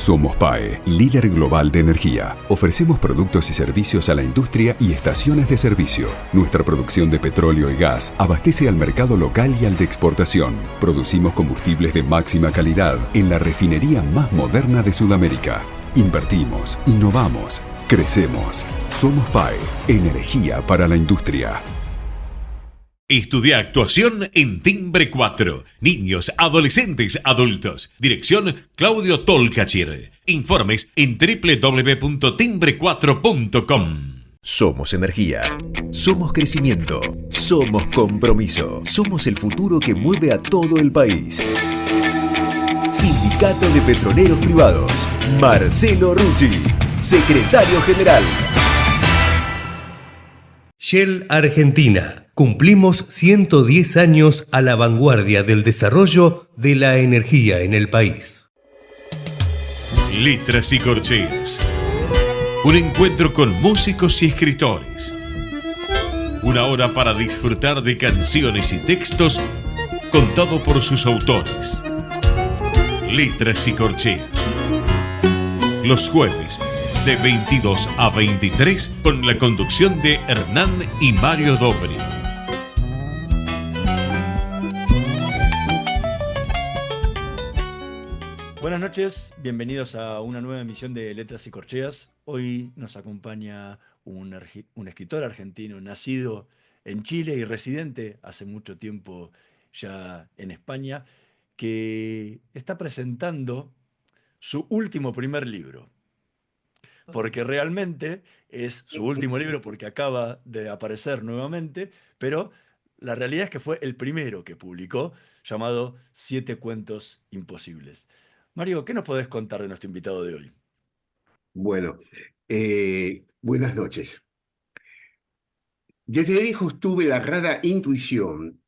Somos PAE, líder global de energía. Ofrecemos productos y servicios a la industria y estaciones de servicio. Nuestra producción de petróleo y gas abastece al mercado local y al de exportación. Producimos combustibles de máxima calidad en la refinería más moderna de Sudamérica. Invertimos, innovamos, crecemos. Somos PAE, energía para la industria. Estudia actuación en Timbre 4. Niños, adolescentes, adultos. Dirección Claudio Tolcachir. Informes en www.timbre4.com. Somos energía. Somos crecimiento. Somos compromiso. Somos el futuro que mueve a todo el país. Sindicato de Petroleros Privados. Marcelo Rucci, secretario general. Shell Argentina. Cumplimos 110 años a la vanguardia del desarrollo de la energía en el país. Letras y corcheas. Un encuentro con músicos y escritores. Una hora para disfrutar de canciones y textos contado por sus autores. Letras y corcheas. Los jueves de 22 a 23 con la conducción de Hernán y Mario Dobri. Buenas noches, bienvenidos a una nueva emisión de Letras y Corcheas. Hoy nos acompaña un escritor argentino nacido en Chile y residente hace mucho tiempo ya en España, que está presentando su primer libro. Porque realmente es su último libro porque acaba de aparecer nuevamente, pero la realidad es que fue el primero que publicó, llamado 7 cuentos imposibles. Mario, ¿qué nos podés contar de nuestro invitado de hoy? Bueno, buenas noches. Desde lejos tuve la rara intuición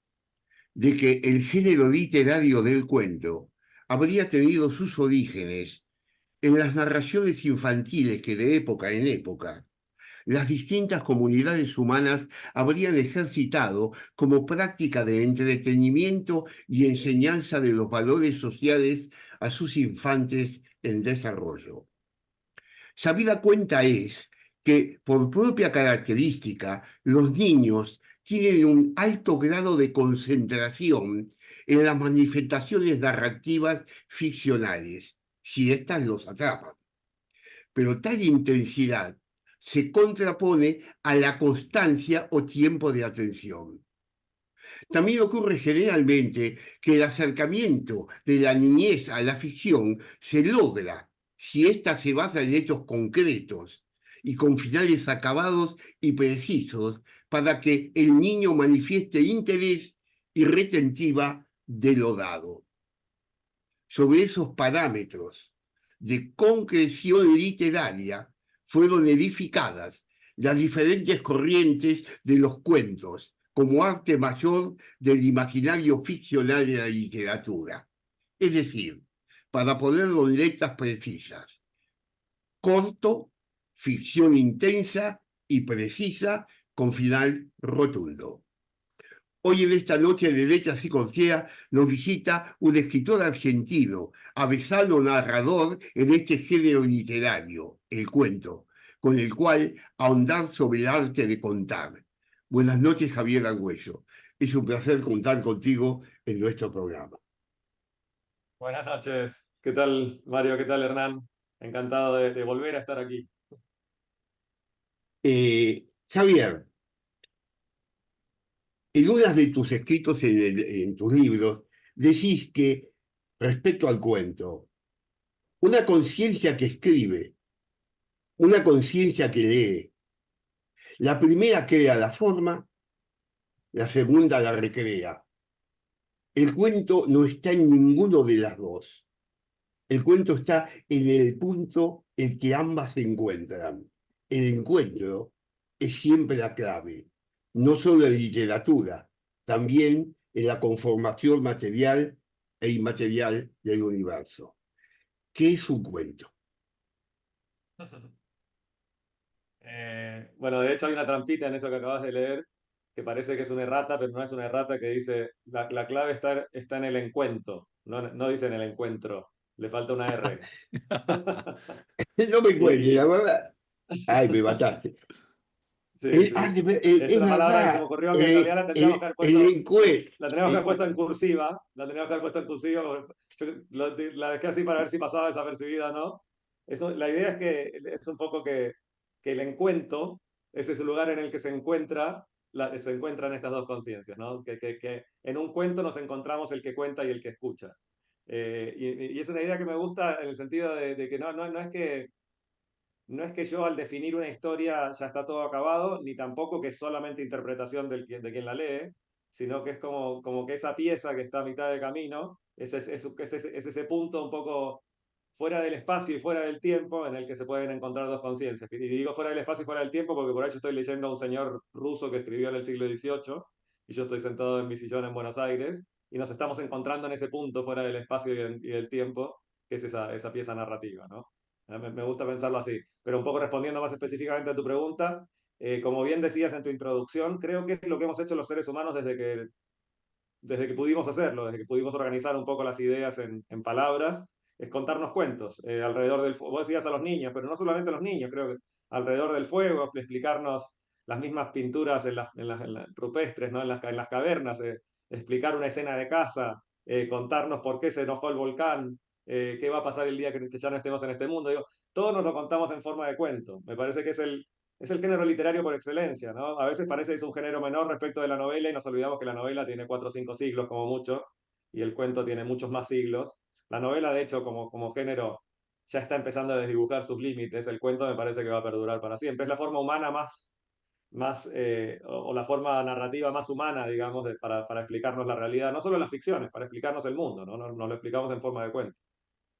de que el género literario del cuento habría tenido sus orígenes en las narraciones infantiles que de época en época las distintas comunidades humanas habrían ejercitado como práctica de entretenimiento y enseñanza de los valores sociales a sus infantes en desarrollo. Sabida cuenta es que, por propia característica, los niños tienen un alto grado de concentración en las manifestaciones narrativas ficcionales, si éstas los atrapan. Pero tal intensidad se contrapone a la constancia o tiempo de atención. También ocurre generalmente que el acercamiento de la niñez a la ficción se logra si ésta se basa en hechos concretos y con finales acabados y precisos para que el niño manifieste interés y retentiva de lo dado. Sobre esos parámetros de concreción literaria fueron edificadas las diferentes corrientes de los cuentos como arte mayor del imaginario ficcional de la literatura. Es decir, para ponerlo en letras precisas, corto, ficción intensa y precisa con final rotundo. Hoy en esta noche de Letras y Corcheas nos visita un escritor argentino, avesado narrador en este género literario, el cuento, con el cual ahondar sobre el arte de contar. Buenas noches, Javier Argüello. Es un placer contar contigo en nuestro programa. Buenas noches. ¿Qué tal, Mario? ¿Qué tal, Hernán? Encantado de volver a estar aquí. Javier, en uno de tus escritos en tus libros, decís que, respecto al cuento, una conciencia que escribe, una conciencia que lee, la primera crea la forma, la segunda la recrea. El cuento no está en ninguno de las dos. El cuento está en el punto en que ambas se encuentran. El encuentro es siempre la clave, no solo en literatura, también en la conformación material e inmaterial del universo. ¿Qué es un cuento? Bueno, de hecho hay una trampita en eso que acabas de leer, que parece que es una errata, pero no es una errata, que dice, la clave está en el encuentro, no dice en el encuentro. le falta una R. No me cuente, la Y, verdad. Ay, me mataste. sí, sí. Es Es una palabra que se me verdad, ocurrió que en realidad la tendríamos que haber el puesto, encuest. la teníamos que haber puesto en cursiva, la teníamos que haber puesto en cursiva, porque la dejé así para ver si pasaba desapercibida o no. Eso, la idea es que es un poco que el encuentro es ese lugar en el que se encuentra, se encuentran estas dos conciencias, ¿no? Que en un cuento nos encontramos el que cuenta y el que escucha. Y es una idea que me gusta en el sentido de que no es que no es que yo al definir una historia ya está todo acabado, ni tampoco que es solamente interpretación de quien la lee, sino que es como que esa pieza que está a mitad de camino es ese punto un poco fuera del espacio y fuera del tiempo en el que se pueden encontrar dos conciencias. Y digo fuera del espacio y fuera del tiempo porque por ahí yo estoy leyendo a un señor ruso que escribió en el siglo XVIII y yo estoy sentado en mi sillón en Buenos Aires y nos estamos encontrando en ese punto fuera del espacio y del tiempo, que es esa pieza narrativa, ¿no? Me gusta pensarlo así. Pero un poco respondiendo más específicamente a tu pregunta, como bien decías en tu introducción, creo que es lo que hemos hecho los seres humanos desde que pudimos hacerlo, desde que pudimos organizar un poco las ideas en palabras, es contarnos cuentos alrededor del fuego. Vos decías a los niños, pero no solamente a los niños, creo que alrededor del fuego, explicarnos las mismas pinturas en las rupestres, ¿no? En las cavernas, explicar una escena de caza, contarnos por qué se enojó el volcán, qué va a pasar el día que ya no estemos en este mundo. Digo, todo nos lo contamos en forma de cuento. Me parece que es el género literario por excelencia, ¿no? A veces parece que es un género menor respecto de la novela y nos olvidamos que la novela tiene 4 o 5 siglos como mucho y el cuento tiene muchos más siglos. La novela, de hecho, como género, ya está empezando a desdibujar sus límites. El cuento me parece que va a perdurar para siempre. Es la forma humana o la forma narrativa más humana, digamos, para explicarnos la realidad, no solo las ficciones, para explicarnos el mundo, ¿no? Nos lo explicamos en forma de cuento.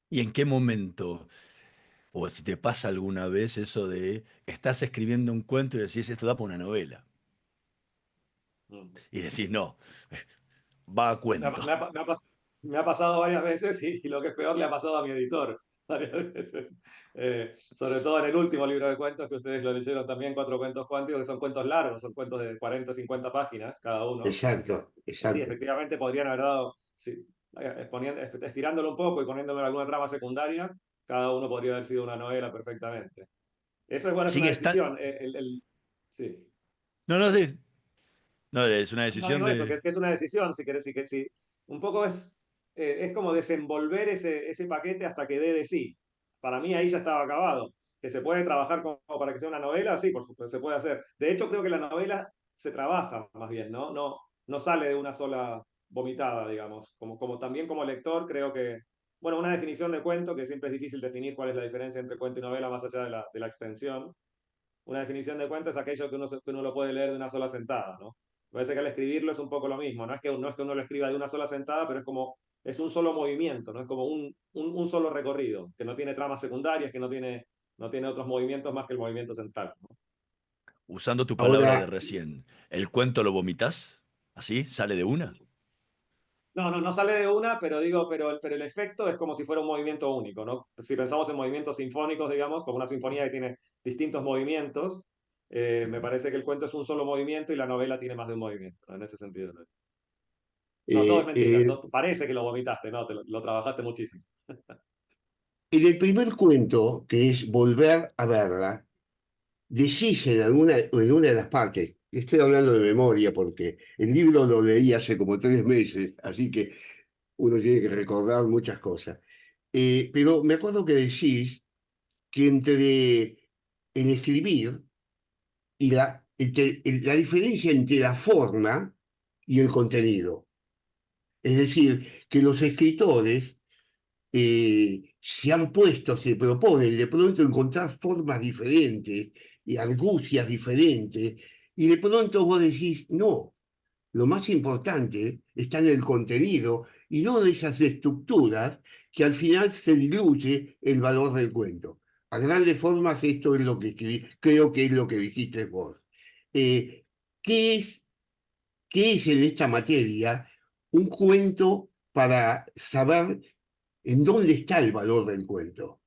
¿Y en qué momento, o si te pasa alguna vez eso de estás escribiendo un cuento y decís esto da para una novela? Mm. Y decís, no, va a Me ha, cuento. me ha- me ha pas- me ha pasado varias veces y lo que es peor le ha pasado a mi editor varias veces. Sobre todo en el último libro de cuentos que ustedes lo leyeron también, Cuatro cuentos cuánticos, que son cuentos largos, son cuentos de 40 o 50 páginas cada uno. Exacto, Y sí, exacto. efectivamente podrían haber dado, sí, estirándolo un poco y poniéndome alguna trama secundaria, cada uno podría haber sido una novela perfectamente. Eso es bueno, es una Sigue estando. decisión. Sí. No, no sé. No, es una No, decisión digo eso, de. que es una decisión, si querés, sí. Un poco es como desenvolver ese paquete hasta que dé de sí. Para mí ahí ya estaba acabado. Que se puede trabajar como para que sea una novela, sí, por supuesto, se puede hacer. De hecho, creo que la novela se trabaja más bien, ¿no? No sale de una sola vomitada, digamos. Como también como lector, creo que, bueno, una definición de cuento, que siempre es difícil definir cuál es la diferencia entre cuento y novela más allá de la extensión. Una definición de cuento es aquello que uno lo puede leer de una sola sentada, ¿no? Me parece que al escribirlo es un poco lo mismo, no es que uno lo escriba de una sola sentada, pero es un solo movimiento, ¿no? Es como un solo recorrido, que no tiene tramas secundarias, que no tiene otros movimientos más que el movimiento central, ¿no? Usando tu palabra de Ahora, recién, ¿el cuento lo vomitas? ¿Así? ¿Sale de una? No sale de una, pero digo, pero el efecto es como si fuera un movimiento único, ¿no? Si pensamos en movimientos sinfónicos, digamos, como una sinfonía que tiene distintos movimientos, me parece que el cuento es un solo movimiento y la novela tiene más de un movimiento, ¿no? En ese sentido, ¿no? No, todo es eh, mentira. eh, Parece que lo vomitaste, no, lo trabajaste muchísimo. en el primer cuento, que es Volver a verla, decís en una de las partes, estoy hablando de memoria porque el libro lo leí hace como 3 meses, así que uno tiene que recordar muchas cosas. Pero me acuerdo que decís que entre el escribir y la diferencia entre la forma y el contenido. Es decir, que los escritores se han puesto, se proponen de pronto encontrar formas diferentes y argucias diferentes, y de pronto vos decís, no, lo más importante está en el contenido y no de esas estructuras que al final se diluye el valor del cuento. A grandes formas, esto es lo que creo que es lo que dijiste vos. Eh, ¿qué es, qué es en esta materia un cuento para saber en dónde está el valor del cuento?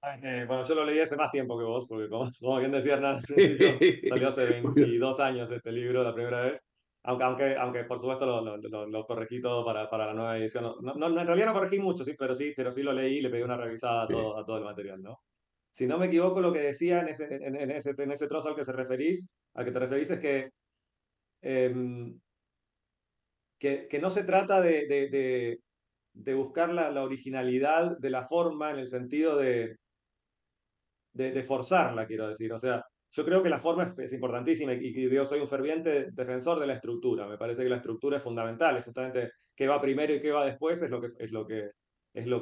Bueno, yo lo leí hace más tiempo que vos, porque como bien decía Hernán al principio, salió hace Bueno, 22 años este libro la primera vez. Aunque por supuesto lo corregí todo para la nueva edición. En realidad no corregí mucho, sí, pero sí lo leí y le pedí una revisada Sí. a todo el material, ¿no? Si no me equivoco, lo que decía en ese trozo al que te referís es em, que no se trata de buscar la originalidad de la forma en el sentido de forzarla, quiero decir. O sea, yo creo que la forma es importantísima y yo soy un ferviente defensor de la estructura. Me parece que la estructura es fundamental, es justamente qué va primero y qué va después es lo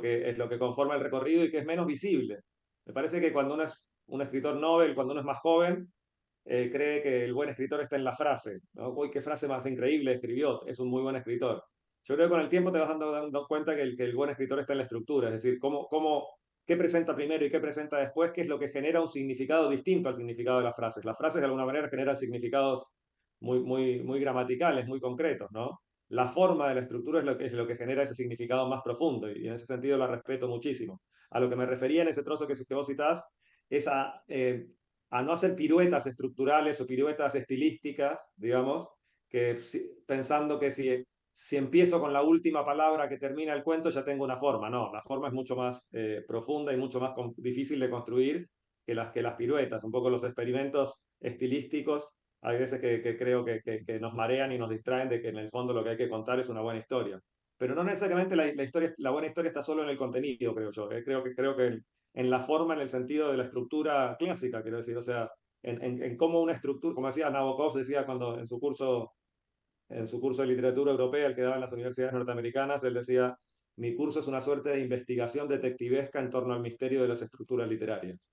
que conforma el recorrido y que es menos visible. Me parece que cuando uno es un escritor novel, cuando uno es más joven, cree que el buen escritor está en la frase, ¿no? Uy, qué frase más increíble escribió, es un muy buen escritor. Yo creo que con el tiempo te vas dando cuenta que el buen escritor está en la estructura, es decir, qué presenta primero y qué presenta después, qué es lo que genera un significado distinto al significado de las frases. Las frases de alguna manera generan significados muy gramaticales, muy concretos, ¿no? La forma de la estructura es lo que genera ese significado más profundo y en ese sentido la respeto muchísimo. A lo que me refería en ese trozo que vos citás es a no hacer piruetas estructurales o piruetas estilísticas, digamos, pensando que si empiezo con la última palabra que termina el cuento ya tengo una forma. No, la forma es mucho más profunda y mucho más difícil de construir que las piruetas. Un poco los experimentos estilísticos, hay veces que creo que nos marean y nos distraen de que en el fondo lo que hay que contar es una buena historia. Pero no necesariamente la buena historia está solo en el contenido, creo yo. Creo que en la forma, en el sentido de la estructura clásica, quiero decir, o sea, en cómo una estructura, como decía Nabokov, decía cuando en su curso de literatura europea, el que daba en las universidades norteamericanas, él decía, mi curso es una suerte de investigación detectivesca en torno al misterio de las estructuras literarias.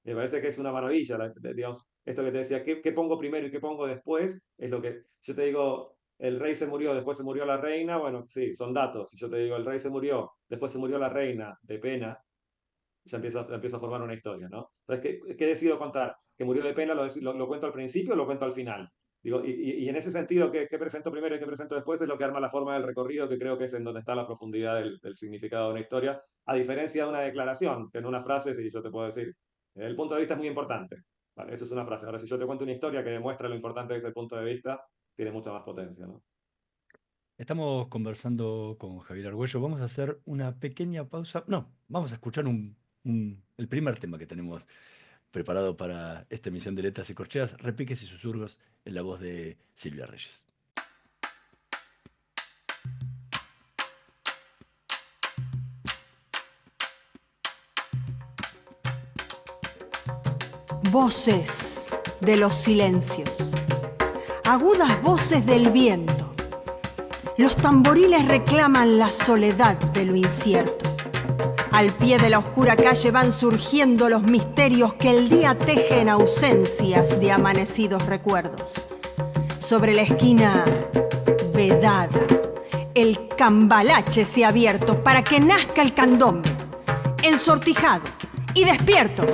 Me parece que es una maravilla, digamos, esto que te decía, ¿qué pongo primero y qué pongo después? Es lo que yo te digo, el rey se murió, después se murió la reina, bueno, sí, son datos. Si yo te digo, el rey se murió, después se murió la reina, de pena, ya empieza a formar una historia, ¿no? Entonces, ¿qué decido contar? ¿Que murió de pena lo cuento al principio o lo cuento al final? Digo, y en ese sentido, ¿qué presento primero y qué presento después? Es lo que arma la forma del recorrido, que creo que es en donde está la profundidad del significado de una historia, a diferencia de una declaración, que en una frase, si yo te puedo decir, el punto de vista es muy importante. Vale, eso es una frase. Ahora, si yo te cuento una historia que demuestra lo importante que es el punto de vista, tiene mucha más potencia, ¿no? Estamos conversando con Javier Argüello. Vamos a hacer una pequeña pausa. No, vamos a escuchar el primer tema que tenemos preparado para esta emisión de Letras y Corcheas, Repiques y Susurros, en la voz de Silvia Reyes. Voces de los silencios, agudas voces del viento. Los tamboriles reclaman la soledad de lo incierto. Al pie de la oscura calle van surgiendo los misterios que el día teje en ausencias de amanecidos recuerdos. Sobre la esquina vedada, el cambalache se ha abierto para que nazca el candombe, ensortijado y despierto.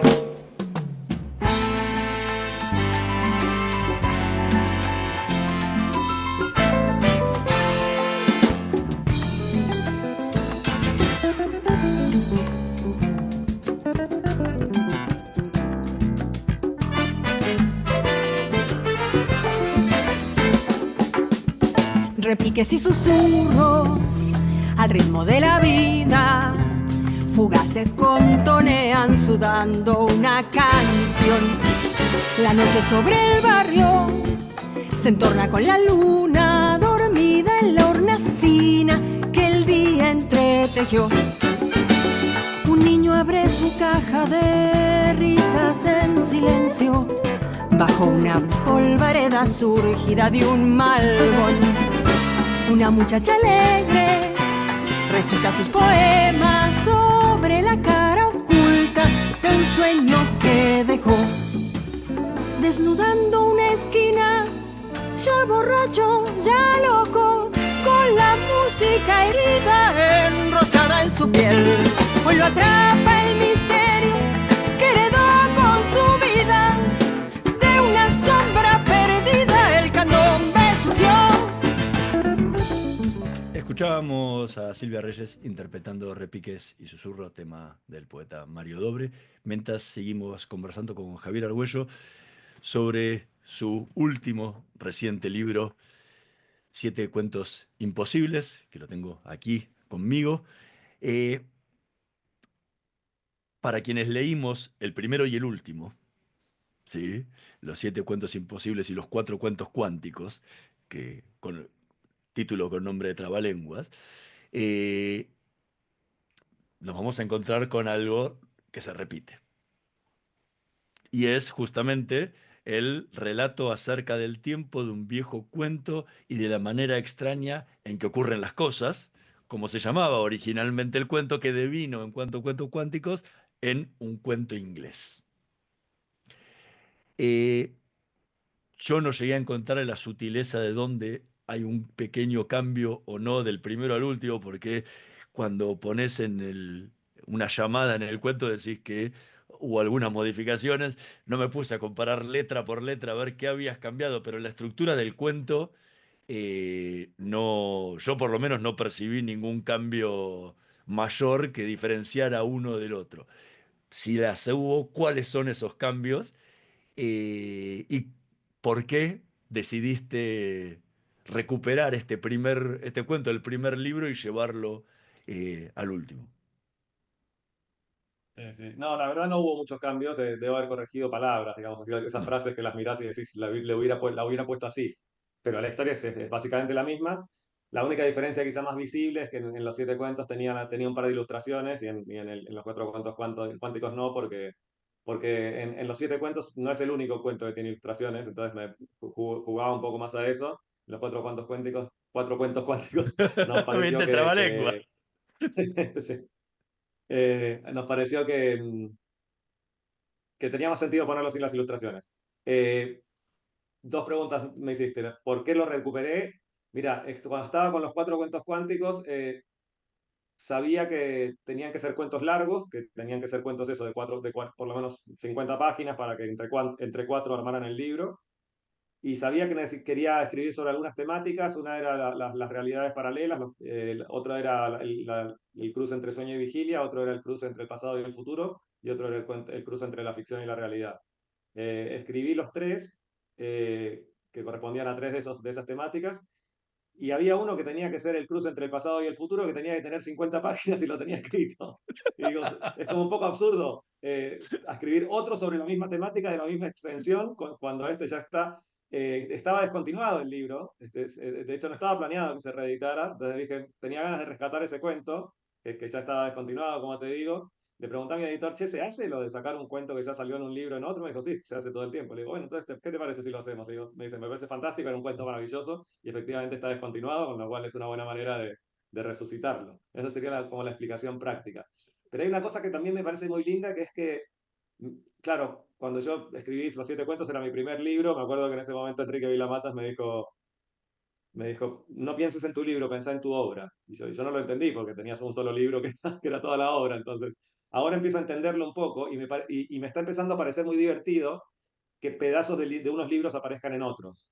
Repiques y susurros al ritmo de la vida, fugaces contonean sudando una canción. La noche sobre el barrio se entorna con la luna dormida en la hornacina que el día entretejió. Un niño abre su caja de risas en silencio bajo una polvareda surgida de un malvón. Una muchacha alegre recita sus poemas sobre la cara oculta de un sueño que dejó. Desnudando una esquina, ya borracho, ya loco, con la música herida enroscada en su piel. Hoy lo atrapa el misterio que heredó con su vida de una sombra perdida. El candombe surgió. Escuchábamos a Silvia Reyes interpretando Repiques y Susurro, tema del poeta Mario Dobre, mientras seguimos conversando con Javier Argüello sobre su último reciente libro, Siete cuentos imposibles, que lo tengo aquí conmigo. Eh, para quienes leímos el primero y el último, ¿sí? Los siete cuentos imposibles y los cuatro cuentos cuánticos, que con título con nombre de trabalenguas, eh, nos vamos a encontrar con algo que se repite. Y es justamente el relato acerca del tiempo de un viejo cuento y de la manera extraña en que ocurren las cosas, como se llamaba originalmente el cuento, que devino en cuanto a cuentos cuánticos en un cuento inglés. Eh, yo no llegué a encontrar la sutileza de dónde hay un pequeño cambio o no del primero al último, porque cuando pones una llamada en el cuento decís que hubo algunas modificaciones. No me puse a comparar letra por letra a ver qué habías cambiado, pero en la estructura del cuento, no, yo por lo menos no percibí ningún cambio mayor que diferenciara uno del otro. Si las hubo, ¿cuáles son esos cambios? ¿Y por qué decidiste recuperar este cuento, el primer libro, y llevarlo al último? Sí, sí. No, la verdad no hubo muchos cambios, debo haber corregido palabras, digamos, esas Mm. frases que las mirás y decís, la hubiera puesto así, pero la historia es básicamente la misma. La única diferencia quizá más visible es que en los siete cuentos tenía un par de ilustraciones y en los cuatro cuentos cuánticos no, porque en los siete cuentos no es el único cuento que tiene ilustraciones, entonces jugaba un poco más a eso. En los cuatro cuentos cuánticos nos pareció Mente trabalengua. sí. Nos pareció que tenía más sentido ponerlo sin las ilustraciones. Eh, Dos preguntas me hiciste. ¿Por qué lo recuperé? Mira, cuando estaba con los cuatro cuentos cuánticos, sabía que tenían que ser cuentos largos, que tenían que ser cuentos eso, por lo menos 50 páginas para que entre cuatro armaran el libro. Y sabía que quería escribir sobre algunas temáticas. Una era las realidades paralelas, otra era el cruce entre sueño y vigilia, otro era el cruce entre el pasado y el futuro, y otro era el cruce entre la ficción y la realidad. Escribí los tres, que correspondían a tres de esas temáticas, y había uno que tenía que ser el cruce entre el pasado y el futuro, que tenía que tener 50 páginas y lo tenía escrito. Y digo, es como un poco absurdo escribir otro sobre la misma temática de la misma extensión cuando este ya está. Estaba descontinuado el libro, de hecho no estaba planeado que se reeditara, entonces dije, tenía ganas de rescatar ese cuento, que ya estaba descontinuado, como te digo. Le pregunté a mi editor, che, ¿se hace lo de sacar un cuento que ya salió en un libro en otro? Me dijo, sí, se hace todo el tiempo. Le digo, bueno, entonces, ¿qué te parece si lo hacemos? Le digo, me dice, me parece fantástico, era un cuento maravilloso y efectivamente está descontinuado, con lo cual es una buena manera de resucitarlo. Esa sería como la explicación práctica. Pero hay una cosa que también me parece muy linda, que es que, claro, cuando yo escribí Los Siete Cuentos era mi primer libro, me acuerdo que en ese momento Enrique Vilamatas me dijo, no pienses en tu libro, pensá en tu obra. Y yo no lo entendí porque tenías un solo libro que era toda la obra. Entonces, ahora empiezo a entenderlo un poco y me está empezando a parecer muy divertido que pedazos de unos libros aparezcan en otros.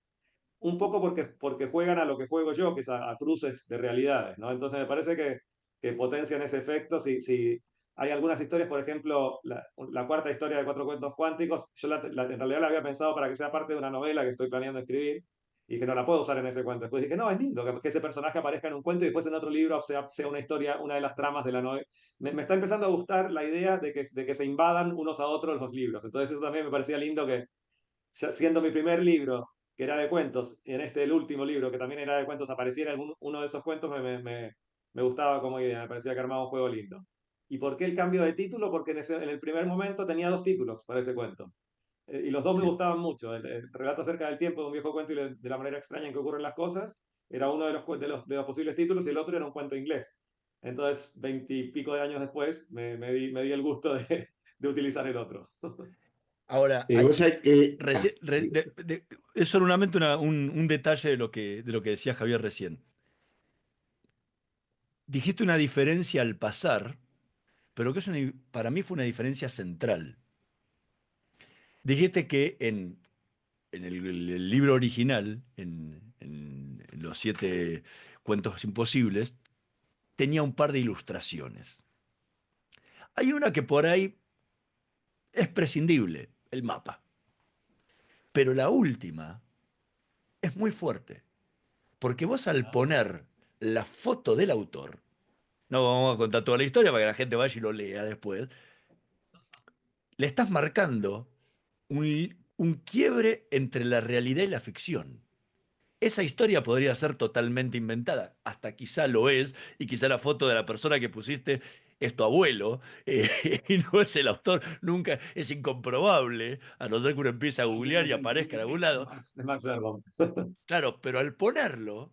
Un poco porque juegan a lo que juego yo, que es a cruces de realidades, ¿no? Entonces me parece que potencian ese efecto. Si hay algunas historias, por ejemplo, la cuarta historia de Cuatro Cuentos Cuánticos, yo en realidad la había pensado para que sea parte de una novela que estoy planeando escribir, y que no la puedo usar en ese cuento. Después dije, no, es lindo que ese personaje aparezca en un cuento y después en otro libro sea una historia, una de las tramas de la novela. Me está empezando a gustar la idea de que se invadan unos a otros los libros. Entonces eso también me parecía lindo que, siendo mi primer libro, que era de cuentos, y en el último libro, que también era de cuentos, apareciera en uno de esos cuentos, me gustaba como idea, me parecía que armaba un juego lindo. ¿Y por qué el cambio de título? Porque en el primer momento tenía dos títulos para ese cuento. Y los dos me Sí. gustaban mucho. El relato acerca del tiempo de un viejo cuento y de la manera extraña en que ocurren las cosas era uno de los posibles títulos, y el otro era un cuento inglés. Entonces, 20 y pico de años después, me di el gusto de utilizar el otro. Ahora, Vos sabés es solamente un detalle de lo que decía Javier recién. Dijiste una diferencia al pasar, pero que para mí fue una diferencia central. Dijiste que en el libro original, en Los Siete Cuentos Imposibles, tenía un par de ilustraciones. Hay una que por ahí es prescindible, el mapa. Pero la última es muy fuerte, Porque vos al poner la foto del autor, no vamos a contar toda la historia para que la gente vaya y lo lea después, le estás marcando un quiebre entre la realidad y la ficción. Esa historia podría ser totalmente inventada, hasta quizá lo es, y quizá la foto de la persona que pusiste es tu abuelo, y no es el autor, nunca es incomprobable, a no ser que uno empiece a googlear y aparezca en algún lado. De Max Verboom. Claro, pero al ponerlo,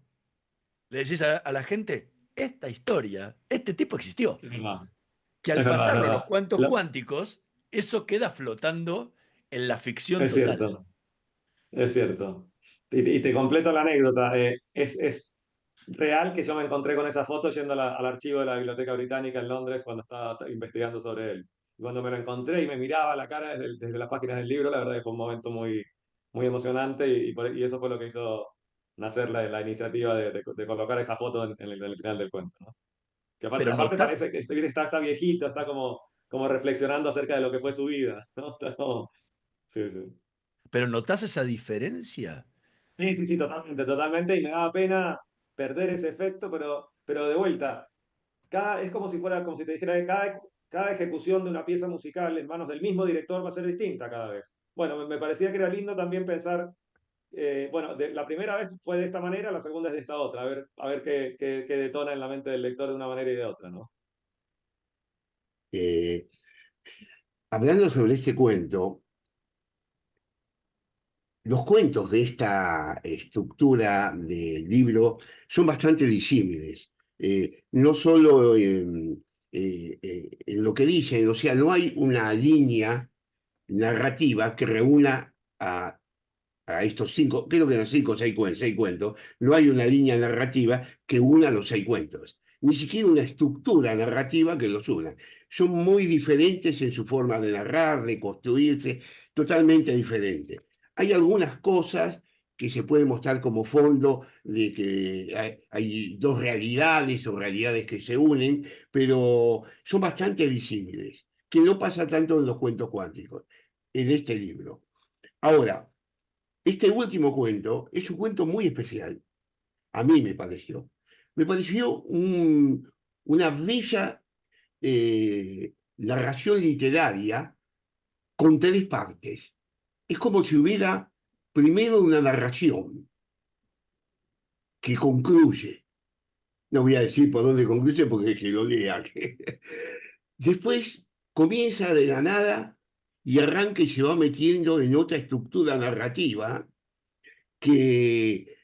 le decís a la gente, esta historia, este tipo existió, Es verdad, que es al verdad, es pasarlo a los verdad. cuantos cuánticos, eso queda flotando en la ficción Es total. cierto, es cierto. Y te completo la anécdota. Es real que yo me encontré con esa foto yendo al archivo de la Biblioteca Británica en Londres cuando estaba investigando sobre él. Y cuando me lo encontré y me miraba a la cara desde las páginas del libro, la verdad que fue un momento muy, muy emocionante y eso fue lo que hizo nacer la iniciativa de colocar esa foto en el final del cuento, ¿no? Que Pero aparte notás, parece que está viejito, está como reflexionando acerca de lo que fue su vida, ¿no? Está como... Sí, sí. pero notás esa diferencia. Sí, sí, sí, totalmente, totalmente. Y me daba pena perder ese efecto, pero de vuelta, es como si fuera, como si te dijera que cada ejecución de una pieza musical en manos del mismo director va a ser distinta cada vez. Bueno, me parecía que era lindo también pensar, bueno, la primera vez fue de esta manera, la segunda es de esta otra, a ver qué detona en la mente del lector de una manera y de otra, ¿no? Eh, Hablando sobre este cuento, los cuentos de esta estructura del libro son bastante disímiles, no solo en lo que dicen, o sea, no hay una línea narrativa que reúna a estos cinco, creo que eran cinco o seis cuentos, no hay una línea narrativa que una los seis cuentos, ni siquiera una estructura narrativa que los una. Son muy diferentes en su forma de narrar, de construirse, totalmente diferentes. Hay algunas cosas que se pueden mostrar como fondo de que hay dos realidades o realidades que se unen, pero son bastante disímiles, que no pasa tanto en los cuentos cuánticos, en este libro. Ahora, este último cuento es un cuento muy especial, a mí me pareció. Me pareció una bella narración literaria con tres partes. Es como si hubiera primero una narración que concluye. No voy a decir por dónde concluye porque es que lo lea. Después comienza de la nada y arranca y se va metiendo en otra estructura narrativa que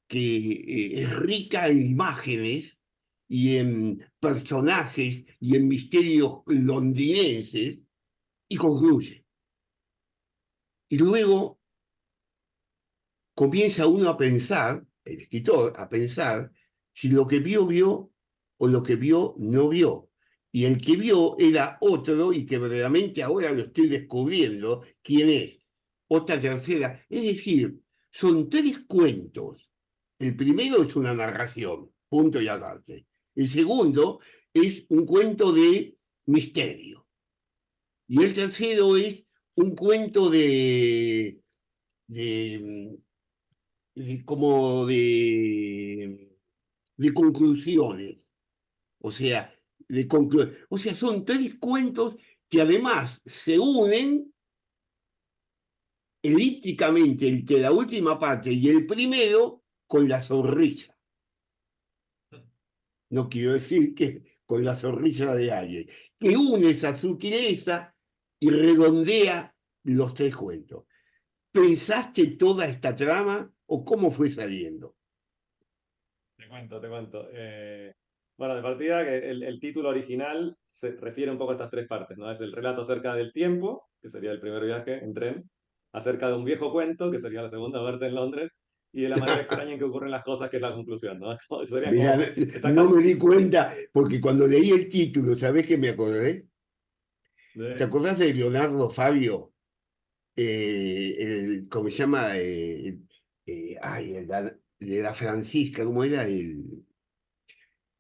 es rica en imágenes y en personajes y en misterios londinenses y concluye. Y luego comienza uno a pensar, el escritor, a pensar si lo que vio o lo que vio no vio. Y el que vio era otro y que verdaderamente ahora lo estoy descubriendo quién es. Otra tercera. Es decir, son tres cuentos. El primero es una narración, punto y aparte. El segundo es un cuento de misterio. Y el tercero es un cuento de, como de conclusiones. O sea, o sea, son tres cuentos que además se unen elípticamente entre la última parte y el primero con la sonrisa. No quiero decir que con la sonrisa de alguien, que une esa sutileza y redondea los tres cuentos. ¿Pensaste toda esta trama o cómo fue saliendo? Te cuento, te cuento. Bueno, de partida que el título original se refiere un poco a estas tres partes, ¿no? Es el relato acerca del tiempo, que sería el primer viaje en tren, acerca de un viejo cuento, que sería la segunda parte en Londres, y de la manera extraña en que ocurren las cosas, que es la conclusión, ¿no? Serían Mirá, como no me di cuenta, porque cuando leí el título, ¿sabés qué me acordé? ¿Te de- acordás de Leonardo Fabio? ¿Cómo se llama? Ay, de la Francisca, ¿cómo era?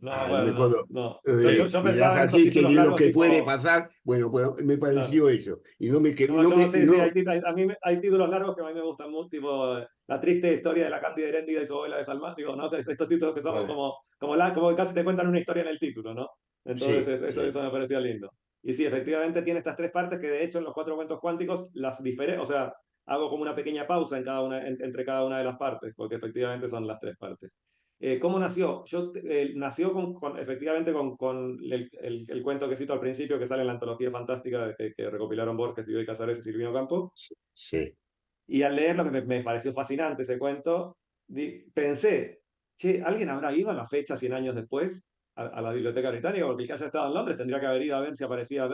No, no bueno, me acuerdo. no. Mirá, Yo pensaba en estos Francisco, títulos que lo largos que tipo... puede pasar, bueno, me pareció eso. Y no me quedé, Sí, a mí hay títulos largos que a mí me gustan mucho, tipo La triste historia de la Cándida Heréndida y su abuela de Salmán, digo, ¿no? Estos títulos que son bueno, como que casi te cuentan una historia en el título, ¿no? Entonces sí. eso me parecía lindo. Y sí, efectivamente tiene estas tres partes que de hecho en los 4 cuentos cuánticos las diferen, o sea, hago como una pequeña pausa entre cada una de las partes, porque efectivamente son las tres partes. ¿Cómo nació? Nació efectivamente con el cuento que cito al principio, que sale en la antología fantástica que recopilaron Borges, Bioy Casares y Silvino Campo. Sí. Y al leerlo, que me pareció fascinante ese cuento, pensé, che, ¿alguien habrá ido a la fecha 100 años después a la Biblioteca Británica? Porque el que haya estado en Londres tendría que haber ido a ver si aparecía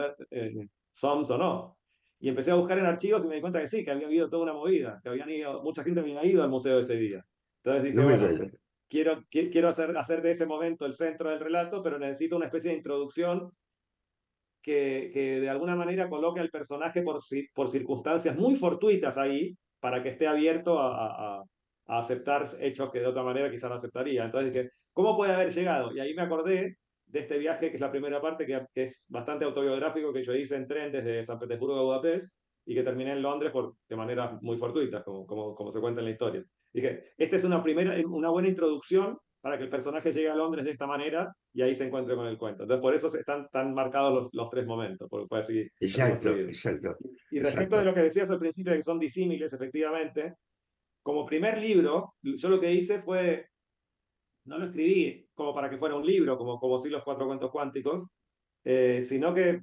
Soms o no. Y empecé a buscar en archivos y me di cuenta que sí, que había habido toda una movida, que mucha gente había ido al museo ese día. Entonces dije, No me bueno, acuerdo. quiero hacer de ese momento el centro del relato, pero necesito una especie de introducción que de alguna manera coloque al personaje por circunstancias muy fortuitas ahí, para que esté abierto a aceptar hechos que de otra manera quizás no aceptaría. Entonces dije, ¿cómo puede haber llegado? Y ahí me acordé de este viaje, que es la primera parte, que es bastante autobiográfico, que yo hice en tren desde San Petersburgo a Budapest, y que terminé en Londres de maneras muy fortuitas, como se cuenta en la historia. Dije, esta es una buena introducción para que el personaje llegue a Londres de esta manera y ahí se encuentre con el cuento. Entonces, por eso están tan marcados los tres momentos, porque fue así construido. Y respecto de lo que decías al principio, de que son disímiles, efectivamente, como primer libro, yo lo que hice fue, no lo escribí como para que fuera un libro, como sí los 4 cuentos cuánticos, sino que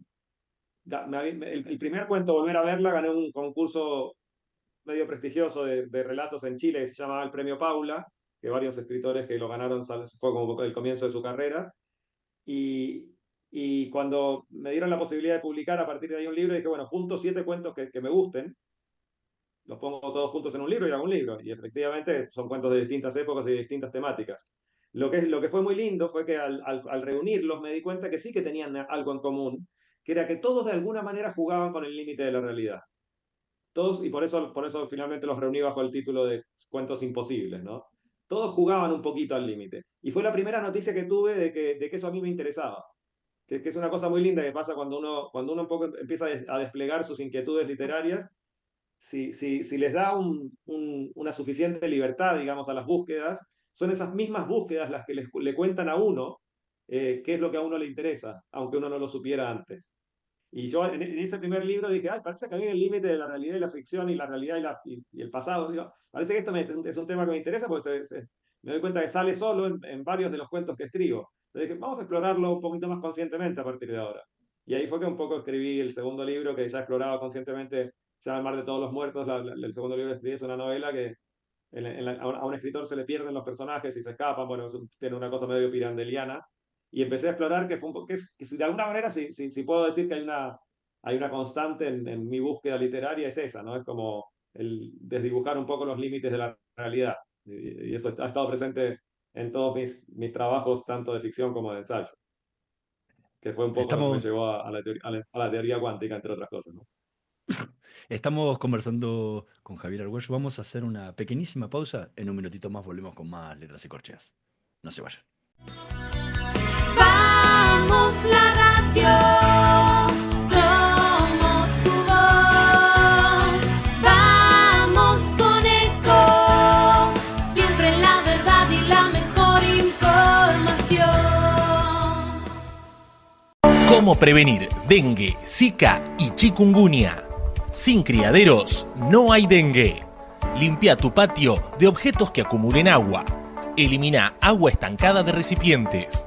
el primer cuento, Volver a verla, gané un concurso medio prestigioso de relatos en Chile que se llamaba el Premio Paula, que varios escritores que lo ganaron fue como el comienzo de su carrera. Y cuando me dieron la posibilidad de publicar a partir de ahí un libro, dije, bueno, junto 7 cuentos que me gusten, los pongo todos juntos en un libro y hago un libro. Y efectivamente son cuentos de distintas épocas y de distintas temáticas. Lo que fue muy lindo fue que al reunirlos me di cuenta que sí que tenían algo en común, que era que todos de alguna manera jugaban con el límite de la realidad. Todos, y por eso finalmente los reuní bajo el título de Cuentos Imposibles, ¿no? Todos jugaban un poquito al límite. Y fue la primera noticia que tuve de que eso a mí me interesaba. Que es una cosa muy linda que pasa cuando uno un poco empieza a desplegar sus inquietudes literarias. Si les da una suficiente libertad, digamos, a las búsquedas, son esas mismas búsquedas las que le cuentan a uno qué es lo que a uno le interesa, aunque uno no lo supiera antes. Y yo en ese primer libro dije, parece que a mí el límite de la realidad y la ficción y la realidad y el pasado, digo, parece que esto es un tema que me interesa, porque me doy cuenta que sale solo en varios de los cuentos que escribo. Entonces dije, vamos a explorarlo un poquito más conscientemente a partir de ahora. Y ahí fue que un poco escribí el segundo libro, que ya exploraba conscientemente, se llama El mar de todos los muertos. El segundo libro que escribí es una novela que a un escritor se le pierden los personajes y se escapan, bueno, tiene una cosa medio pirandeliana. Y empecé a explorar que si de alguna manera, si puedo decir que hay una constante en mi búsqueda literaria, es esa, ¿no? Es como el desdibujar un poco los límites de la realidad. Y eso ha estado presente en todos mis trabajos, tanto de ficción como de ensayo. Que fue un poco lo que me llevó a la teoría cuántica, entre otras cosas, ¿no? Estamos conversando con Javier Argüello. Vamos a hacer una pequeñísima pausa. En un minutito más volvemos con más Letras y Corcheas. No se vayan. Vamos la radio, somos tu voz. Vamos con Eco, siempre la verdad y la mejor información. ¿Cómo prevenir dengue, zika y chikungunya? Sin criaderos no hay dengue. Limpia tu patio de objetos que acumulen agua. Elimina agua estancada de recipientes.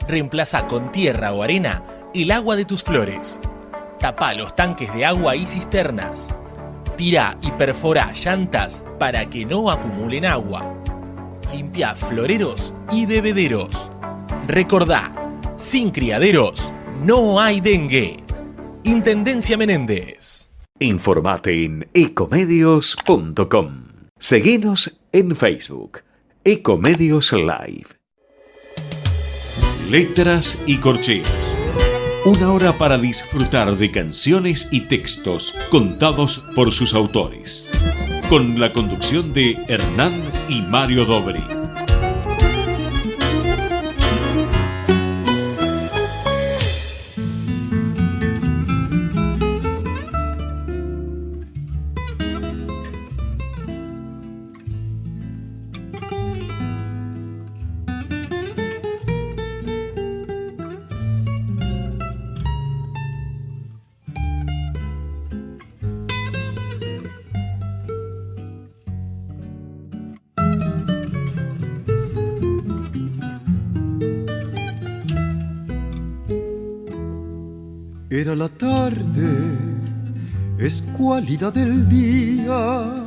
Reemplaza con tierra o arena el agua de tus flores. Tapa los tanques de agua y cisternas. Tira y perfora llantas para que no acumulen agua. Limpia floreros y bebederos. Recordá, sin criaderos no hay dengue. Intendencia Menéndez. Informate en ecomedios.com. Seguinos en Facebook. Ecomedios Live. Letras y Corcheas. Una hora para disfrutar de canciones y textos contados por sus autores. Con la conducción de Hernán y Mario Dobri. Era la tarde, escuálida del día,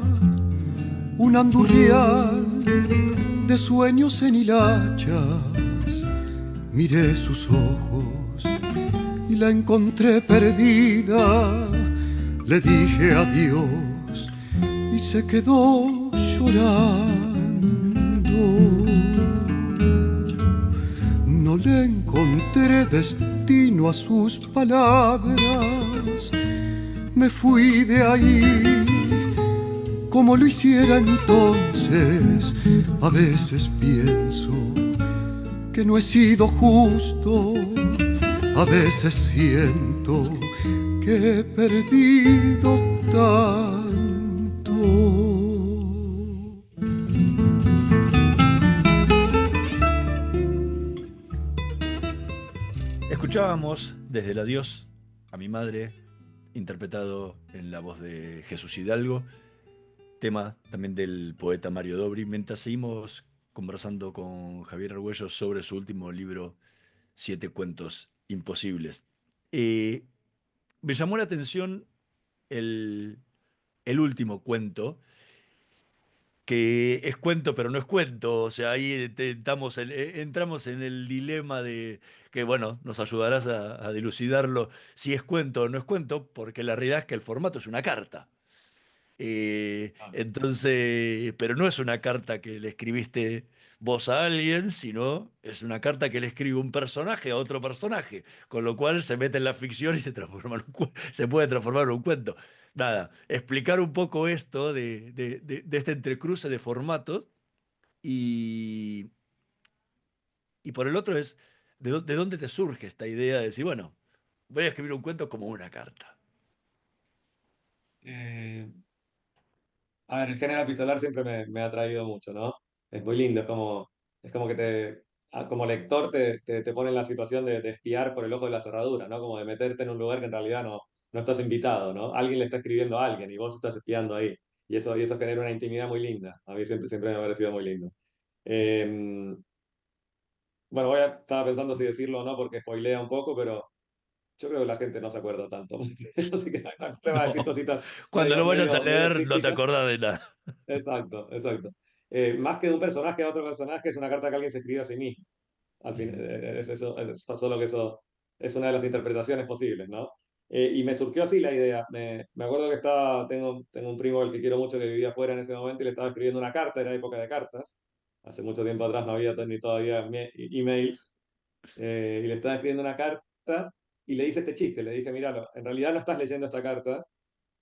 un andurrial de sueños en hilachas. Miré sus ojos y la encontré perdida. Le dije adiós y se quedó llorando. No le encontré destino a sus palabras. Me fui de ahí como lo hiciera entonces. A veces pienso que no he sido justo. A veces siento que he perdido tanto. Escuchábamos Desde el adiós a mi madre, interpretado en la voz de Jesús Hidalgo, tema también del poeta Mario Dobri, mientras seguimos conversando con Javier Argüello sobre su último libro, 7 cuentos imposibles. Me llamó la atención el último cuento, que es cuento pero no es cuento, o sea, ahí entramos en el dilema de que, bueno, nos ayudarás a dilucidarlo si es cuento o no es cuento, porque la realidad es que el formato es una carta. Entonces, pero no es una carta que le escribiste vos a alguien, sino es una carta que le escribe un personaje a otro personaje, con lo cual se mete en la ficción y se transforma se puede transformar en un cuento. Nada, explicar un poco esto de este entrecruce de formatos y, y por el otro es de dónde te surge esta idea de decir, bueno, voy a escribir un cuento como una carta. Eh, A ver, el género epistolar siempre me ha atraído mucho, ¿no? Es muy lindo, es como que como lector te pone en la situación de espiar por el ojo de la cerradura, ¿no? Como de meterte en un lugar que en realidad no estás invitado, ¿no? Alguien le está escribiendo a alguien y vos estás espiando ahí. Y eso genera una intimidad muy linda. A mí siempre me ha parecido muy lindo. Eh, bueno, estaba pensando si decirlo o no porque spoilea un poco, pero yo creo que la gente no se acuerda tanto. Así que no le va a decir No, cositas cuando lo vayas a medio leer no te crípticas. acordás de nada. Exacto, exacto. Más que de un personaje a otro personaje, es una carta que alguien se escribe a sí mismo. Al fin, es eso, solo que eso es una de las interpretaciones posibles, ¿no? Y me surgió así la idea. Me acuerdo que tengo un primo al que quiero mucho que vivía afuera en ese momento y le estaba escribiendo una carta, era época de cartas. Hace mucho tiempo atrás no había ni todavía emails. Y le estaba escribiendo una carta y le hice este chiste. Le dije, mira, en realidad no estás leyendo esta carta,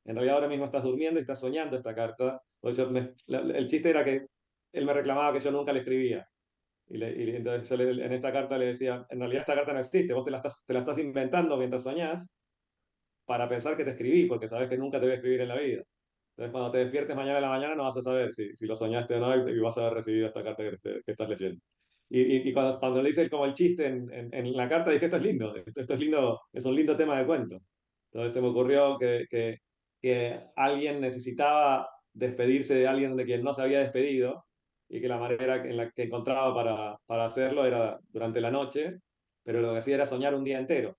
en realidad ahora mismo estás durmiendo y estás soñando esta carta. El chiste era que él me reclamaba que yo nunca le escribía. Y entonces en esta carta le decía, en realidad esta carta no existe, vos te la estás inventando mientras soñás para pensar que te escribí, porque sabes que nunca te voy a escribir en la vida. Entonces cuando te despiertes mañana a la mañana no vas a saber si lo soñaste o no y vas a haber recibido esta carta que estás leyendo. Y cuando le hice como el chiste en la carta dije, esto es lindo, esto es lindo, es un lindo tema de cuento. Entonces se me ocurrió que alguien necesitaba despedirse de alguien de quien no se había despedido y que la manera en la que encontraba para hacerlo era durante la noche, pero lo que hacía era soñar un día entero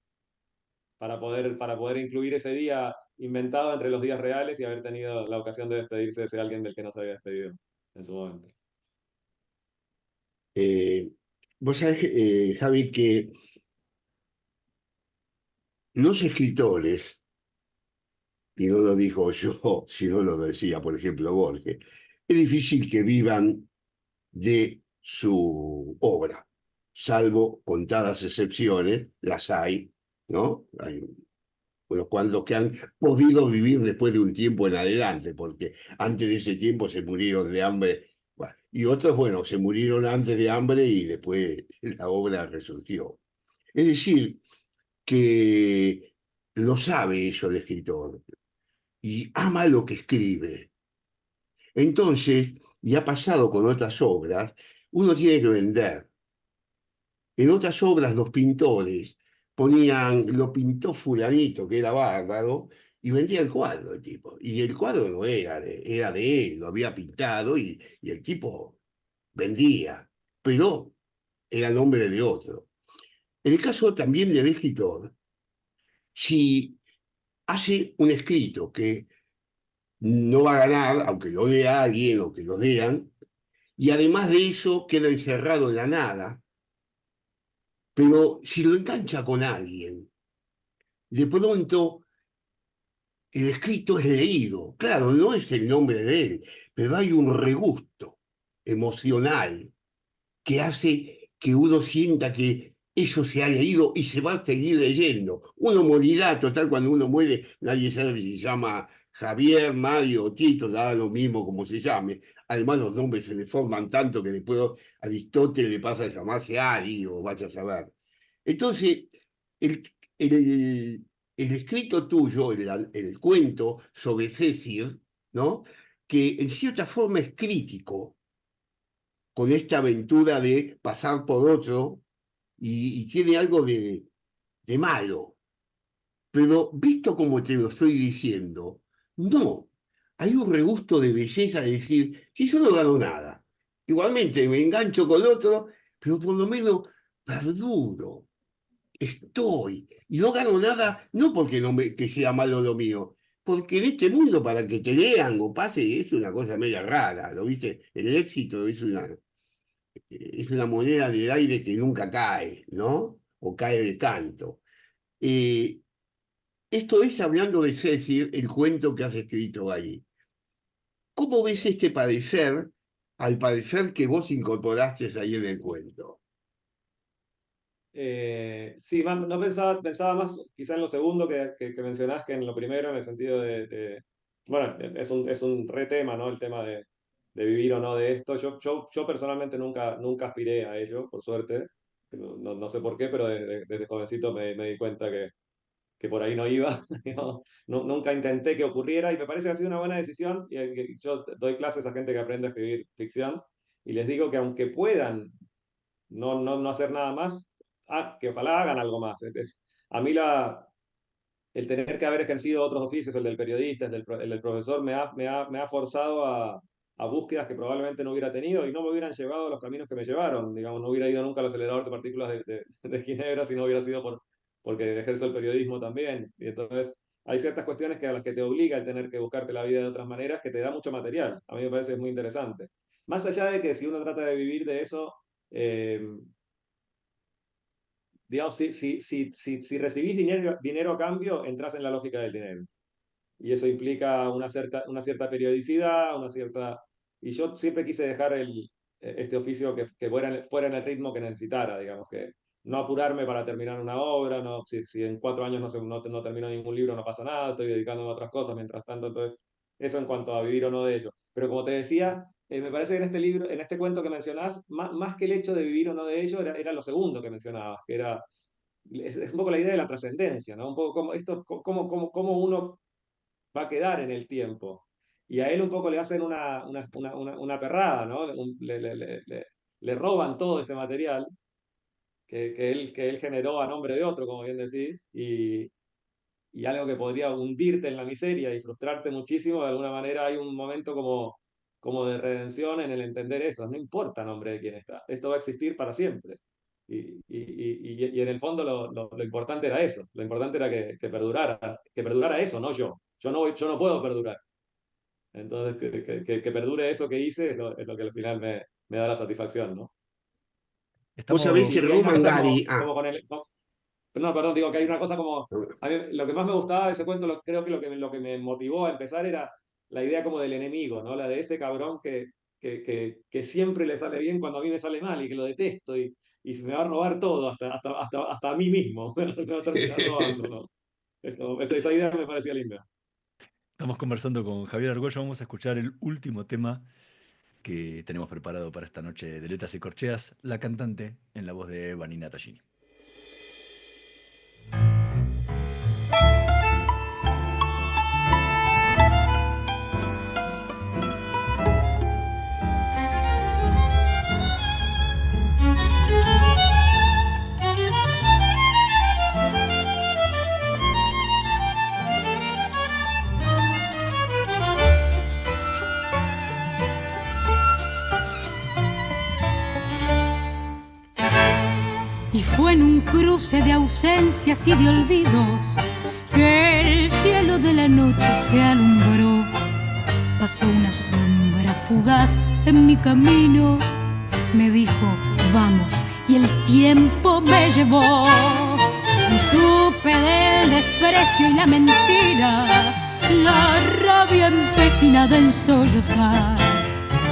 para poder incluir ese día inventado entre los días reales y haber tenido la ocasión de despedirse de ese alguien del que no se había despedido en su momento. Vos sabés, Javi, que los escritores, y no lo digo yo, sino lo decía, por ejemplo, Borges, es difícil que vivan de su obra, salvo contadas excepciones, las hay, ¿no? Hay unos cuantos que han podido vivir después de un tiempo en adelante, porque antes de ese tiempo se murieron de hambre. Bueno, y otros, bueno, se murieron antes de hambre y después la obra resurgió. Es decir, que lo sabe eso el escritor y ama lo que escribe. Entonces, y ha pasado con otras obras, uno tiene que vender. En otras obras los pintores ponían, lo pintó fulanito, que era bárbaro, y vendía el cuadro el tipo. Y el cuadro no era de él, lo había pintado y el tipo vendía, pero era nombre de otro. En el caso también del escritor, si hace un escrito que no va a ganar, aunque lo lea alguien o que lo lean, y además de eso queda encerrado en la nada, pero si lo engancha con alguien, de pronto el escrito es leído. Claro, no es el nombre de él, pero hay un regusto emocional que hace que uno sienta que eso se ha leído y se va a seguir leyendo. Uno morirá, total, cuando uno muere, nadie sabe si se llama Javier, Mario o Tito, da lo mismo como se llame. Además, los nombres se le forman tanto que después a Aristóteles le pasa a llamarse Ari o vaya a saber. Entonces, el, el, el escrito tuyo, el cuento sobre Cécil, ¿no? Que en cierta forma es crítico con esta aventura de pasar por otro y tiene algo de malo. Pero visto como te lo estoy diciendo, no. Hay un regusto de belleza de decir, si yo no gano nada, igualmente me engancho con otro, pero por lo menos perduro, estoy. Y no gano nada, no porque que sea malo lo mío, porque en este mundo para que te lean o pase es una cosa media rara, ¿lo viste? El éxito es una moneda del aire que nunca cae, ¿no? O cae de canto. Esto es hablando de Cécil, el cuento que has escrito ahí. ¿Cómo ves este padecer, al parecer que vos incorporaste ahí en el cuento? Sí, no pensaba más quizá en lo segundo que mencionás que en lo primero, en el sentido bueno, es un re tema, ¿no? El tema de vivir o no de esto. Yo personalmente nunca aspiré a ello, por suerte. No sé por qué, pero desde jovencito me di cuenta que por ahí no iba. Nunca intenté que ocurriera y me parece que ha sido una buena decisión. Yo doy clases a gente que aprende a escribir ficción y les digo que aunque puedan no hacer nada más, que ojalá hagan algo más. A mí el tener que haber ejercido otros oficios, el del periodista, el del profesor, me ha forzado a búsquedas que probablemente no hubiera tenido y no me hubieran llevado a los caminos que me llevaron. Digamos, no hubiera ido nunca al acelerador de partículas de Ginebra si no hubiera sido porque ejerzo el periodismo también. Y entonces hay ciertas cuestiones a las que te obliga el tener que buscarte la vida de otras maneras, que te da mucho material. A mí me parece muy interesante. Más allá de que si uno trata de vivir de eso, digamos, si recibís dinero a cambio, entras en la lógica del dinero. Y eso implica una cierta periodicidad, Y yo siempre quise dejar este oficio que fuera en el ritmo que necesitara, digamos, que no apurarme para terminar una obra, si en 4 años no termino ningún libro, no pasa nada, estoy dedicándome a otras cosas mientras tanto, entonces, eso en cuanto a vivir o no de ello. Pero como te decía, me parece que en este libro, en este cuento que mencionás, más que el hecho de vivir o no de ello, era lo segundo que mencionabas, que es un poco la idea de la trascendencia, ¿no? Un poco cómo uno va a quedar en el tiempo. Y a él un poco le hacen una perrada, ¿no? Le roban todo ese material que él generó a nombre de otro, como bien decís, y algo que podría hundirte en la miseria y frustrarte muchísimo. De alguna manera hay un momento como de redención en el entender eso. No importa el nombre de quién está, esto va a existir para siempre. Y en el fondo lo importante era eso, lo importante era que perdurara eso, no yo. Yo no puedo perdurar. Entonces, que perdure eso que hice es lo que al final me da la satisfacción, ¿no? Vos sabés que Y hay una Roman cosa Gary... como con el... No, perdón, digo que hay una cosa como... A mí, lo que más me gustaba de ese cuento, creo que lo que me motivó a empezar era la idea como del enemigo, ¿no? La de ese cabrón que siempre le sale bien cuando a mí me sale mal y que lo detesto y se me va a robar todo, hasta a mí mismo. Me va a terminar robando, ¿no? Esa idea me parecía linda. Estamos conversando con Javier Argüello, vamos a escuchar el último tema que tenemos preparado para esta noche de Letras y Corcheas, La cantante, en la voz de Vanina Tallini. Y fue en un cruce de ausencias y de olvidos fugaz en mi camino. Me dijo, vamos, y el tiempo me llevó. Y supe del desprecio y la mentira, la rabia empecinada en sollozar.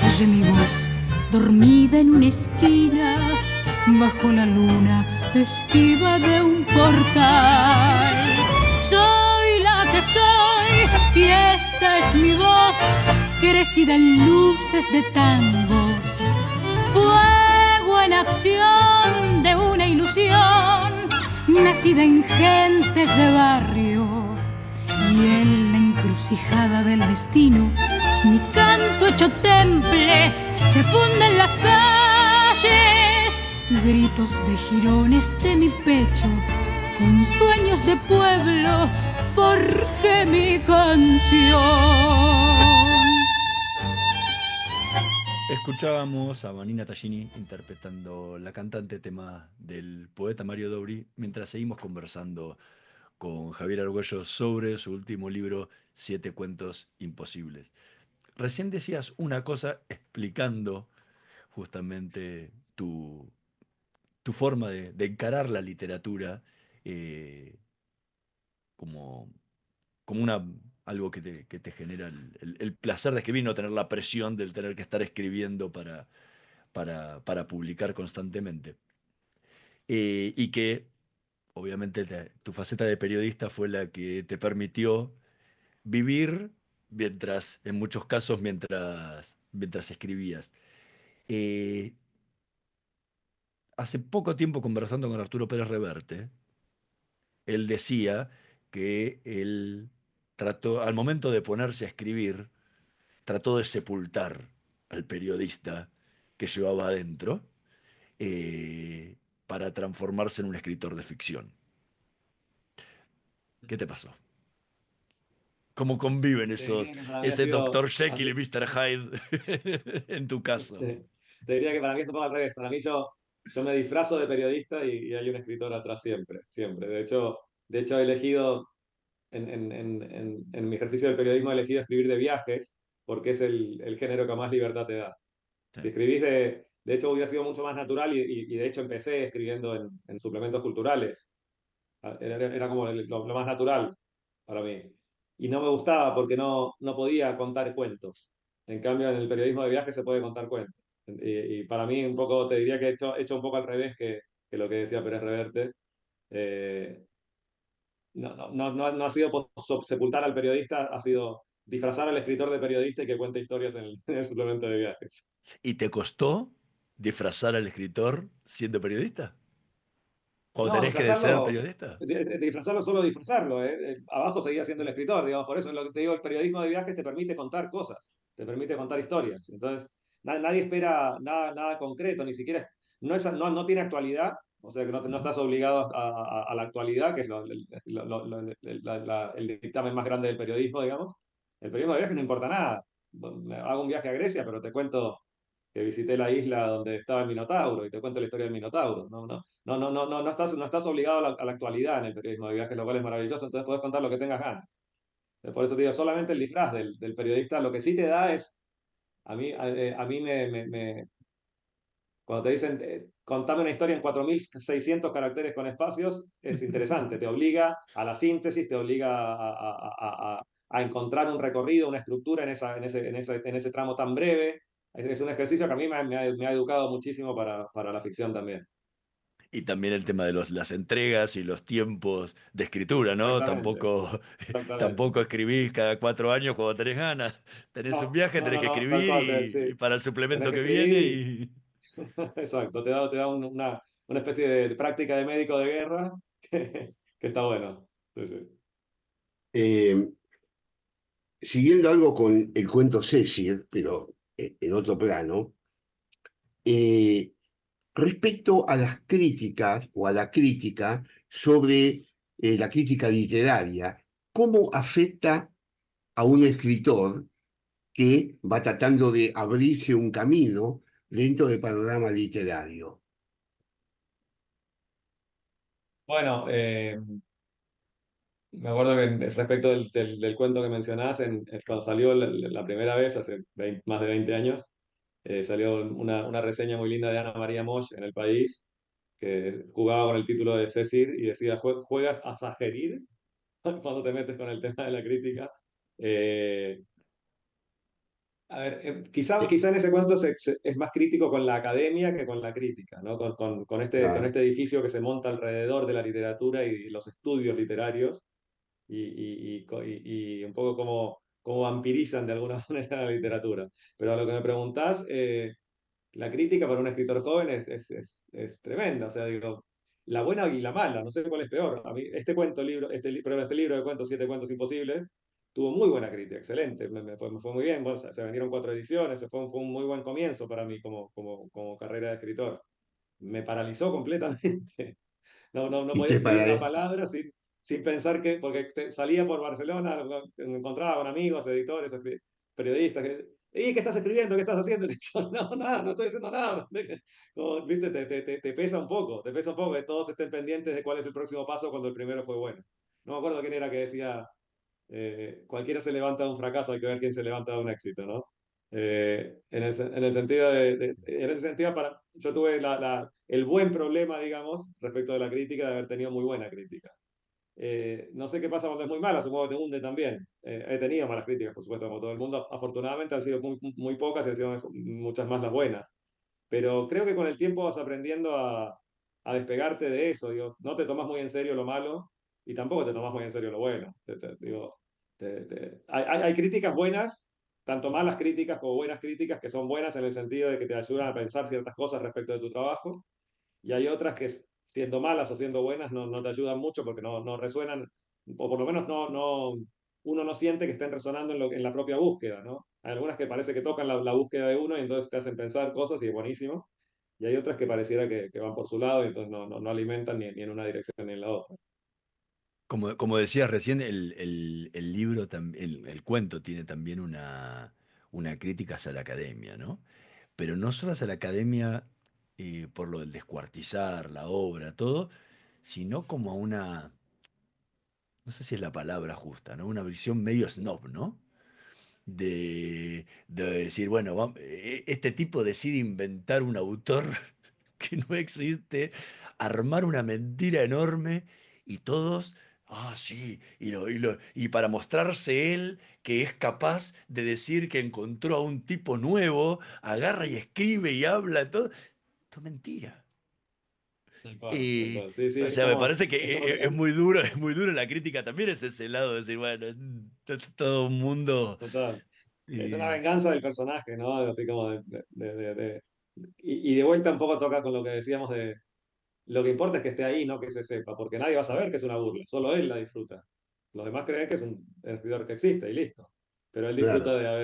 Oye mi voz, dormida en una esquina, bajo la luna esquiva de un portal. Soy la que soy y esta es mi voz, crecida en luces de tangos, fuego en acción de una ilusión, nacida en gentes de barrio. Y en la encrucijada del destino, mi canto hecho temple se funde en las calles. Gritos de jirones de mi pecho, con sueños de pueblo, forjé mi canción. Escuchábamos a Vanina Tallini interpretando La cantante, tema del poeta Mario Dobri, mientras seguimos conversando con Javier Argüello sobre su último libro, 7 cuentos imposibles. Recién decías una cosa explicando justamente tu forma de encarar la literatura como algo que te genera el placer de escribir, no tener la presión del tener que estar escribiendo para publicar constantemente. Y que obviamente tu faceta de periodista fue la que te permitió vivir en muchos casos, mientras escribías. Hace poco tiempo, conversando con Arturo Pérez Reverte, él decía que él trató, al momento de ponerse a escribir, trató de sepultar al periodista que llevaba adentro para transformarse en un escritor de ficción. ¿Qué te pasó? ¿Cómo conviven ese Dr. Jekyll y Mr. Hyde en tu caso? Sí. Te diría que para mí es un poco al revés. Para mí yo me disfrazo de periodista y hay un escritor atrás siempre, siempre. De hecho he elegido, en mi ejercicio de periodismo he elegido escribir de viajes porque es el género que más libertad te da. Sí. Si escribís de hecho hubiera sido mucho más natural y de hecho empecé escribiendo en suplementos culturales. Era como lo más natural para mí. Y no me gustaba porque no podía contar cuentos. En cambio, en el periodismo de viaje se puede contar cuentos. Y para mí, un poco, te diría que he hecho un poco al revés que lo que decía Pérez Reverte. Eh, no ha sido sepultar al periodista, ha sido disfrazar al escritor de periodista y que cuente historias en el suplemento de viajes. ¿Y te costó disfrazar al escritor siendo periodista? ¿O tenés que ser periodista? Disfrazarlo solo disfrazarlo, ¿eh? Abajo seguía siendo el escritor, digamos, por eso es lo que te digo, el periodismo de viajes te permite contar cosas, te permite contar historias. Entonces, nadie espera nada concreto, ni siquiera, no tiene actualidad, o sea que no estás obligado a la actualidad, que es el dictamen más grande del periodismo, digamos. El periodismo de viajes no importa nada. Hago un viaje a Grecia, pero te cuento que visité la isla donde estaba el Minotauro y te cuento la historia del Minotauro. No estás obligado a la actualidad en el periodismo de viajes, lo cual es maravilloso, entonces podés contar lo que tengas ganas. Por eso te digo, solamente el disfraz del periodista lo que sí te da es, a mí cuando te dicen, contame una historia en 4.600 caracteres con espacios, es interesante, te obliga a la síntesis, te obliga a encontrar un recorrido, una estructura en ese tramo tan breve. Es un ejercicio que a mí me ha educado muchísimo para la ficción también. Y también el tema de las entregas y los tiempos de escritura, ¿no? Tampoco escribís cada 4 años cuando tenés ganas. Tenés un viaje, tenés que Tal escribir cual, y sí. para el suplemento Tenés que que viene escribir y... Exacto, te da una especie de práctica de médico de guerra que está bueno. Sí, sí. Siguiendo algo con el cuento Cécil, pero en otro plano, respecto a las críticas o a la crítica sobre la crítica literaria, ¿cómo afecta a un escritor que va tratando de abrirse un camino dentro del panorama literario? Bueno, Me acuerdo que respecto del cuento que mencionás, cuando salió la primera vez, hace más de 20 años, salió una reseña muy linda de Ana María Mosch en El País, que jugaba con el título de Cecil y decía, ¿juegas a sagerir cuando te metes con el tema de la crítica? Eh, a ver, quizá en ese cuento es más crítico con la academia que con la crítica, ¿no? Con Claro. este edificio que se monta alrededor de la literatura y los estudios literarios y un poco como vampirizan de alguna manera la literatura. Pero a lo que me preguntás, la crítica para un escritor joven es tremenda. O sea, digo, la buena y la mala, no sé cuál es peor. A mí, este libro de cuentos, Siete Cuentos Imposibles, tuvo muy buena crítica, excelente, me fue muy bien. Bueno, se vendieron 4 ediciones, fue un muy buen comienzo para mí como carrera de escritor. Me paralizó completamente. No Y podía te escribir una para, palabra sin pensar porque salía por Barcelona, me encontraba con amigos, editores, periodistas. ¿Y qué estás escribiendo? ¿Qué estás haciendo? Y yo, no, nada, no estoy haciendo nada. Como, viste, te pesa un poco, te pesa un poco que todos estén pendientes de cuál es el próximo paso cuando el primero fue bueno. No me acuerdo quién era que decía, cualquiera se levanta de un fracaso, hay que ver quién se levanta de un éxito, ¿no? En el sentido en ese sentido, yo tuve el buen problema, digamos, respecto de la crítica, de haber tenido muy buena crítica. No sé qué pasa cuando es muy mala, supongo que te hunde también. He tenido malas críticas, por supuesto, como todo el mundo. Afortunadamente han sido muy pocas y han sido muchas más las buenas. Pero creo que con el tiempo vas aprendiendo a despegarte de eso. Digo, no te tomas muy en serio lo malo y tampoco te tomas muy en serio lo bueno. Digo, hay críticas buenas, tanto malas críticas como buenas críticas, que son buenas en el sentido de que te ayudan a pensar ciertas cosas respecto de tu trabajo. Y hay otras que, siendo malas o siendo buenas, no te ayudan mucho porque no resuenan, o por lo menos uno no siente que estén resonando en la propia búsqueda, ¿no? Hay algunas que parece que tocan la búsqueda de uno y entonces te hacen pensar cosas y es buenísimo. Y hay otras que pareciera que van por su lado y entonces no alimentan ni en una dirección ni en la otra. Como decías recién, el libro, el cuento tiene también una crítica hacia la academia, ¿no? Pero no solo hacia la academia por lo del descuartizar la obra, todo, sino como a una, no sé si es la palabra justa, ¿no? Una visión medio snob, ¿no? De decir, bueno, este tipo decide inventar un autor que no existe, armar una mentira enorme y todos, ah, sí, y para mostrarse él que es capaz de decir que encontró a un tipo nuevo, agarra y escribe y habla, todo. Esto es mentira. Tal cual, tal Y, cual. Sí, sí, o sea, me parece que es como es muy duro la crítica también es ese lado de decir, bueno, todo un mundo. total. Es una Y, venganza del personaje, ¿no? Así como y de vuelta un poco toca con lo que decíamos de lo que importa es que esté ahí, no que se sepa, porque nadie va a saber que es una burla, solo él la disfruta. Los demás creen que es un escritor que existe y listo. Pero él disfruta claro,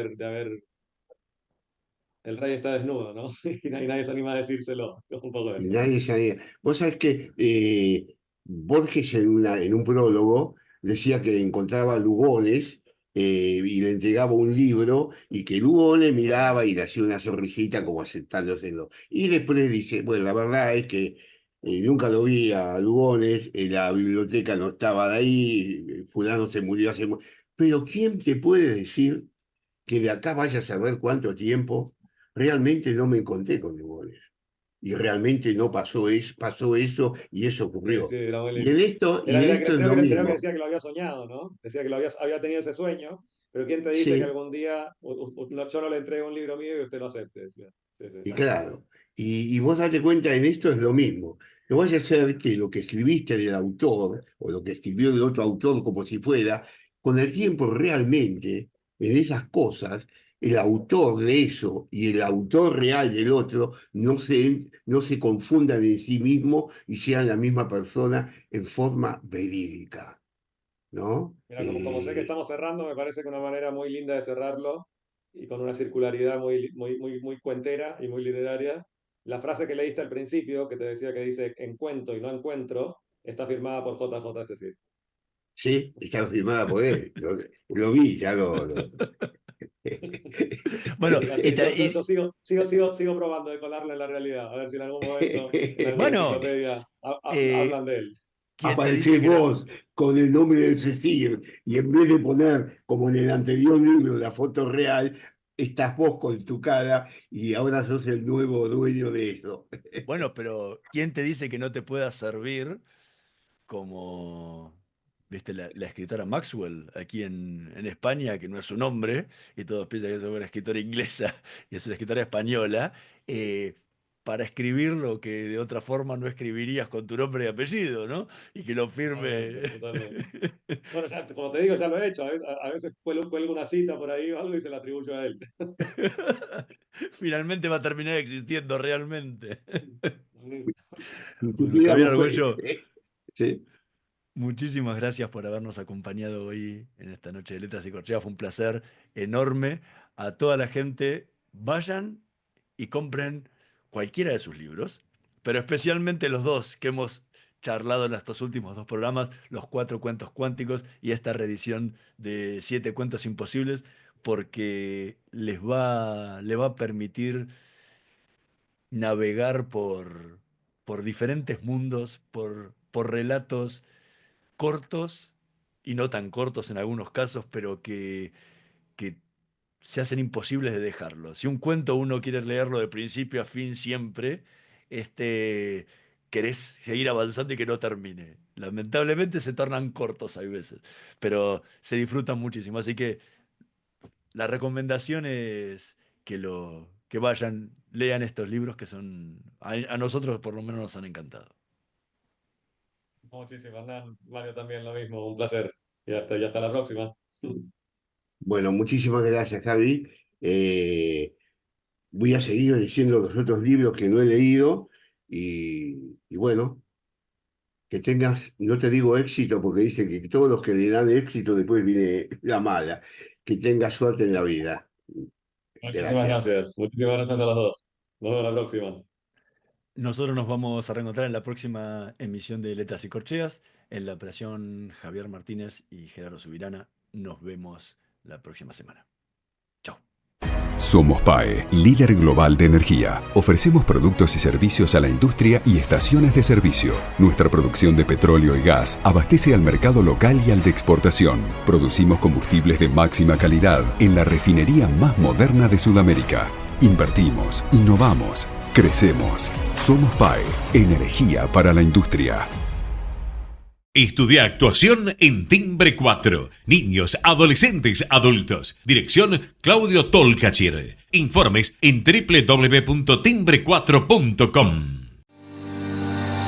el rey está desnudo, ¿no? Y nadie se anima a decírselo. Es un poco y eso. nadie sabía. Vos sabés que Borges en un prólogo decía que encontraba Lugones y le entregaba un libro y que Lugones miraba y le hacía una sonrisita como aceptándoselo. Y después dice, bueno, la verdad es que nunca lo vi a Lugones, la biblioteca no estaba de ahí, fulano se murió Pero ¿quién te puede decir que de acá vaya a saber cuánto tiempo realmente no me encontré con Lugones? Y realmente no pasó eso y eso Sí, ocurrió. sí, era muy Y lindo. y en esto es lo Creo que mismo. decía que lo había soñado, ¿no? Decía que había tenido ese sueño, pero ¿quién te dice que Sí, algún día yo no le entrego un libro mío y usted lo acepte? Decía. Sí, sí. y claro. Y vos date cuenta, en esto es lo mismo. No vaya a ser que lo que escribiste del autor o lo que escribió el otro autor como si fuera, con el tiempo realmente, en esas cosas, el autor de eso y el autor real del otro no se confundan en sí mismo y sean la misma persona en forma verídica, ¿no? Mira, como sé que estamos cerrando, me parece que una manera muy linda de cerrarlo y con una circularidad muy cuentera y muy literaria. La frase que leíste al principio, que te decía que dice encuentro y no encuentro, está firmada por JJ Cecil. Sí, está firmada por él. Lo vi, ya bueno, Así que yo sigo probando de colarlo en la realidad, a ver si en algún momento en alguna bueno, enciclopedia eh, hablan de él. aparecés vos con el nombre del CECIR y en vez de poner, como en el anterior libro, la foto real, estás vos con tu cara y ahora sos el nuevo dueño de eso. Bueno, pero ¿quién te dice que no te pueda servir como, viste, la escritora Maxwell aquí en España, que no es su nombre, y todos piensan que es una escritora inglesa y es una escritora española, para escribir lo que de otra forma no escribirías con tu nombre y apellido, ¿no? Y que lo firme. Totalmente. Bueno, ya, como te digo, ya lo he hecho. A veces cuelgo una cita por ahí o algo y se la atribuyo a él. Finalmente va a terminar existiendo realmente. Bueno, Javier Argüello, sí. muchísimas gracias por habernos acompañado hoy en esta noche de Letras y Corcheas. Fue un placer enorme. A toda la gente, vayan y compren cualquiera de sus libros, pero especialmente los dos que hemos charlado en estos últimos 2 programas, los 4 cuentos cuánticos y esta reedición de 7 cuentos imposibles, porque le va a permitir navegar por diferentes mundos, por relatos cortos y no tan cortos en algunos casos, pero que se hacen imposibles de dejarlo. Si un cuento uno quiere leerlo de principio a fin siempre, querés seguir avanzando y que no termine. Lamentablemente se tornan cortos hay veces, pero se disfrutan muchísimo. Así que la recomendación es que vayan, lean estos libros que son, a nosotros por lo menos nos han encantado. Muchísimas, Hernán. Mario también lo mismo, un placer. Y hasta la próxima. Bueno, muchísimas gracias, Javi. Voy a seguir diciendo los otros libros que no he leído y bueno, que tengas, no te digo éxito porque dicen que todos los que le dan éxito después viene la mala, que tengas suerte en la vida. Muchísimas gracias. Muchísimas gracias a los dos. Nos vemos la próxima. Nosotros nos vamos a reencontrar en la próxima emisión de Letras y Corcheas. En la operación Javier Martínez y Gerardo Subirana. Nos vemos la próxima semana. Chao. Somos PAE, líder global de energía. Ofrecemos productos y servicios a la industria y estaciones de servicio. Nuestra producción de petróleo y gas abastece al mercado local y al de exportación. Producimos combustibles de máxima calidad en la refinería más moderna de Sudamérica. Invertimos, innovamos, crecemos. Somos PAE, energía para la industria. Estudia actuación en Timbre 4. Niños, adolescentes, adultos. Dirección Claudio Tolcachir. Informes en www.timbre4.com.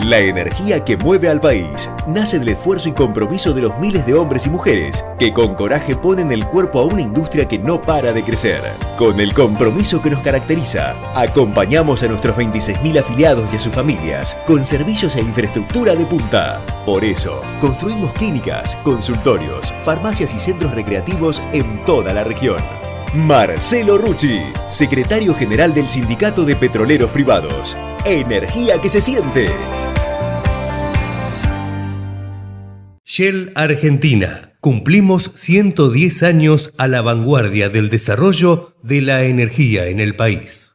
La energía que mueve al país nace del esfuerzo y compromiso de los miles de hombres y mujeres que con coraje ponen el cuerpo a una industria que no para de crecer. Con el compromiso que nos caracteriza, acompañamos a nuestros 26.000 afiliados y a sus familias con servicios e infraestructura de punta. Por eso, construimos clínicas, consultorios, farmacias y centros recreativos en toda la región. Marcelo Rucci, secretario general del Sindicato de Petroleros Privados. Energía que se siente. Shell Argentina. Cumplimos 110 años a la vanguardia del desarrollo de la energía en el país.